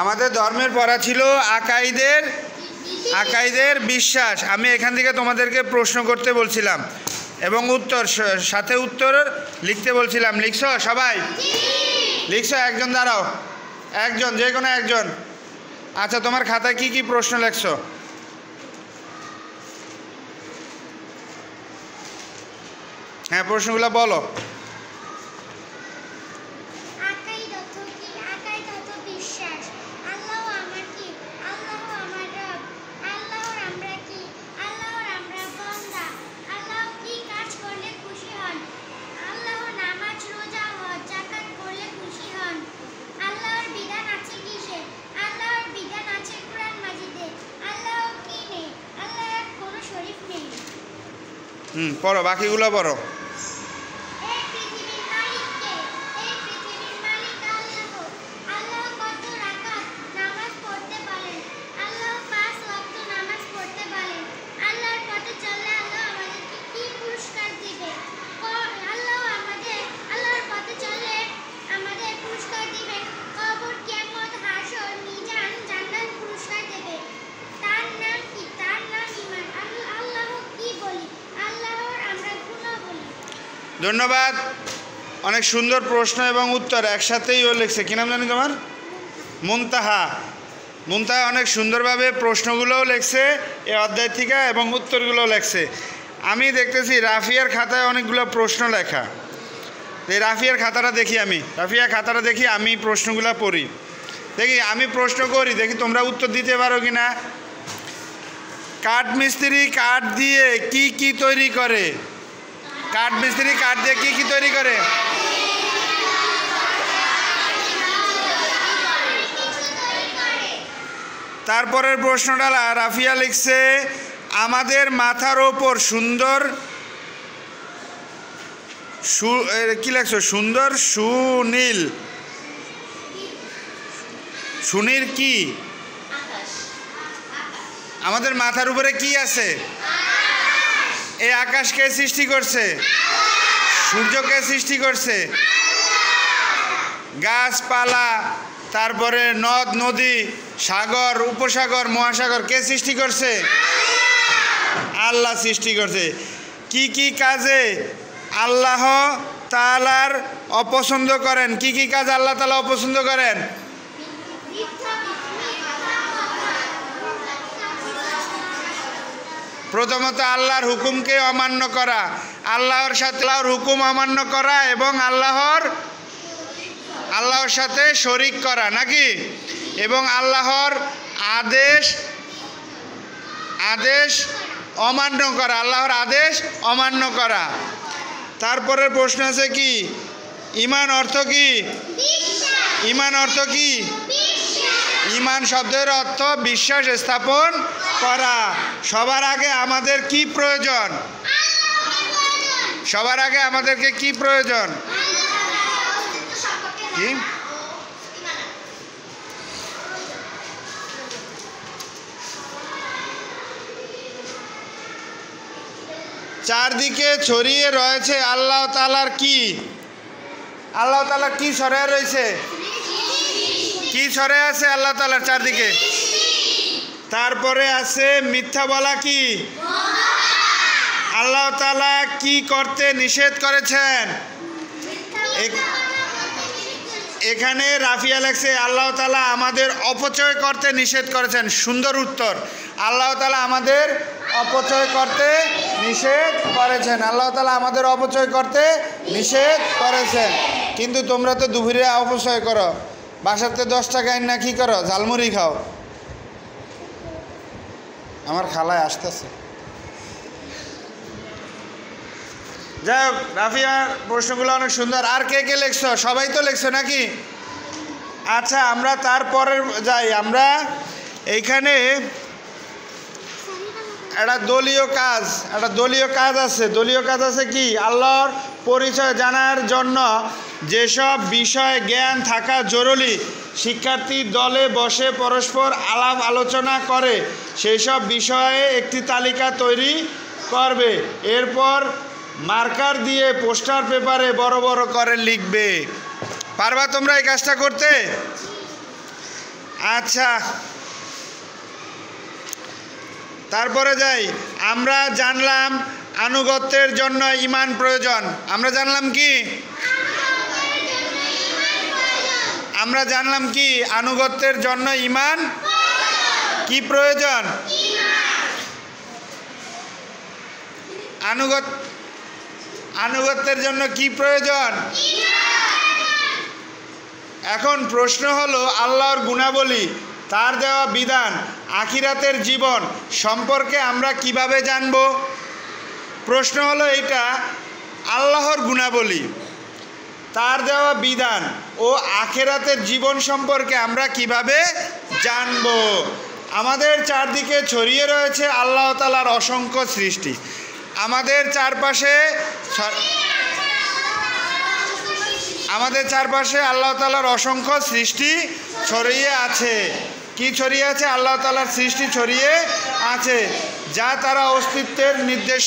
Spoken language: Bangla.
আমাদের ধর্মের পড়া ছিল আকাইদের বিশ্বাস। আমি এখান থেকে তোমাদেরকে প্রশ্ন করতে বলছিলাম এবং সাথে উত্তর লিখতে বলছিলাম। লিখছো সবাই? লিখছো? একজন দাঁড়াও, একজন, যে কোনো একজন। আচ্ছা, তোমার খাতায় কি কি প্রশ্ন লিখছো? হ্যাঁ, প্রশ্নগুলো বলো। পড়ো, বাকিগুলো পড়ো। ধন্যবাদ। অনেক সুন্দর প্রশ্ন এবং উত্তর একসাথেই ও লিখছে। কী নাম জানি তোমার? মুনতাহা। অনেক সুন্দরভাবে প্রশ্নগুলোও লিখছে এই অধ্যায় থেকে এবং উত্তরগুলোও লিখছে। আমি দেখতেছি রাফিয়ার খাতায় অনেকগুলো প্রশ্ন লেখা। এই রাফিয়ার খাতাটা দেখি, আমি প্রশ্নগুলো পড়ি, দেখি আমি প্রশ্ন করি, দেখি তোমরা উত্তর দিতে পারো কি না। কাঠমিস্ত্রি কাঠ দিয়ে কি তৈরি করে? কাঠমিস্ত্রি কাঠ দিয়ে কি তৈরি করে? তারপরের প্রশ্নটা রাফিয়া লিখছে, আমাদের মাথার ওপর সুন্দর কি লিখছো? সুন্দর সুনীল কি? আমাদের মাথার উপরে কি আছে? এই আকাশকে সৃষ্টি করছে? সূর্যকে সৃষ্টি করছে? গাছপালা, তারপরে নদ নদী, সাগর, উপসাগর, মহাসাগর কে সৃষ্টি করছে? আল্লাহ সৃষ্টি করছে। কি কাজে আল্লাহ তাআলার অপছন্দ করেন? কি কাজ আল্লাহ তাআলা অপছন্দ করেন? প্রথমত আল্লাহর হুকুমকে অমান্য করা, আল্লাহর সাথে হুকুম অমান্য করা এবং আল্লাহর সাথে শরিক করা, নাকি? এবং আল্লাহর আদেশ অমান্য করা, আল্লাহর আদেশ অমান্য করা। তারপরের প্রশ্ন আছে কি? ঈমান অর্থ কি? ঈমান শব্দের অর্থ বিশ্বাস স্থাপন করা। সবার আগে আমাদের কি প্রয়োজন? সবার আগে আমাদেরকে কি প্রয়োজন? কি? চারদিকে ছড়িয়ে রয়েছে আল্লাহ তাআলার কি? আল্লাহ তাআলা কি ছড়িয়ে রয়েছে? কি ছড়িয়ে আছে আল্লাহ তাআলার চারদিকে? তারপরে আছে মিথ্যা বলা কি? আল্লাহ তাআলা কি করতে নিষেধ করেছেন? এখানে রাফিয়া লেখছে আল্লাহ তাআলা আমাদের অপচয় করতে নিষেধ করেছেন। সুন্দর উত্তর। আল্লাহ তাআলা আমাদের অপচয় করতে নিষেধ করেছেন। আল্লাহ তাআলা আমাদের অপচয় করতে নিষেধ করেছেন। কিন্তু তোমরা তো দুপুরে অপচয় করো, বাসাতে 10 টাকা না কি করো? ঝালমুড়ি খাও। আমার খালায় আসতেছে। যাই হোক, রাফিয়ার প্রশ্নগুলো অনেক সুন্দর। আর কে লিখছো? সবাই তো লিখছো নাকি? আচ্ছা, আমরা তারপরে যাই। আমরা এইখানে একটা দলীয় কাজ আছে। দলীয় কাজ আছে কি? আল্লাহর পরিচয় জানার জন্য যেসব বিষয়ে জ্ঞান থাকা জরুরি, শিক্ষার্থী দলে বসে পরস্পর আলাপ আলোচনা করে সেই সব বিষয়ে একটি তালিকা তৈরি করবে। এরপর মার্কার দিয়ে পোস্টার পেপারে বড় বড় করে লিখবে। পারবা তোমরা এই কাজটা করতে? আচ্ছা, তারপরে যাই। আমরা জানলাম আনুগত্যের জন্য ঈমান প্রয়োজন। আমরা জানলাম কি? আমরা জানলাম কি আনুগত্যের জন্য ঈমান কি প্রয়োজন? আনুগত্যের জন্য কি প্রয়োজন? এখন প্রশ্ন হলো আল্লাহর গুণাবলী, তার দেওয়া বিধান, আখিরাতের জীবন সম্পর্কে আমরা কিভাবে জানব? প্রশ্ন হলো এটা, আল্লাহর গুণাবলী, তার দেওয়া বিধান ও আখিরাতের জীবন সম্পর্কে আমরা কিভাবে জানব? আমাদের চারদিকে ছড়িয়ে রয়েছে আল্লাহ তাআলার অসংখ্য সৃষ্টি। আমাদের চারপাশে আল্লাহ তাআলার অসংখ্য সৃষ্টি ছড়িয়ে আছে। কি ছড়িয়ে আছে? আল্লাহ তাআলার সৃষ্টি ছড়িয়ে আছে, যা তারা অস্তিত্বের নির্দেশ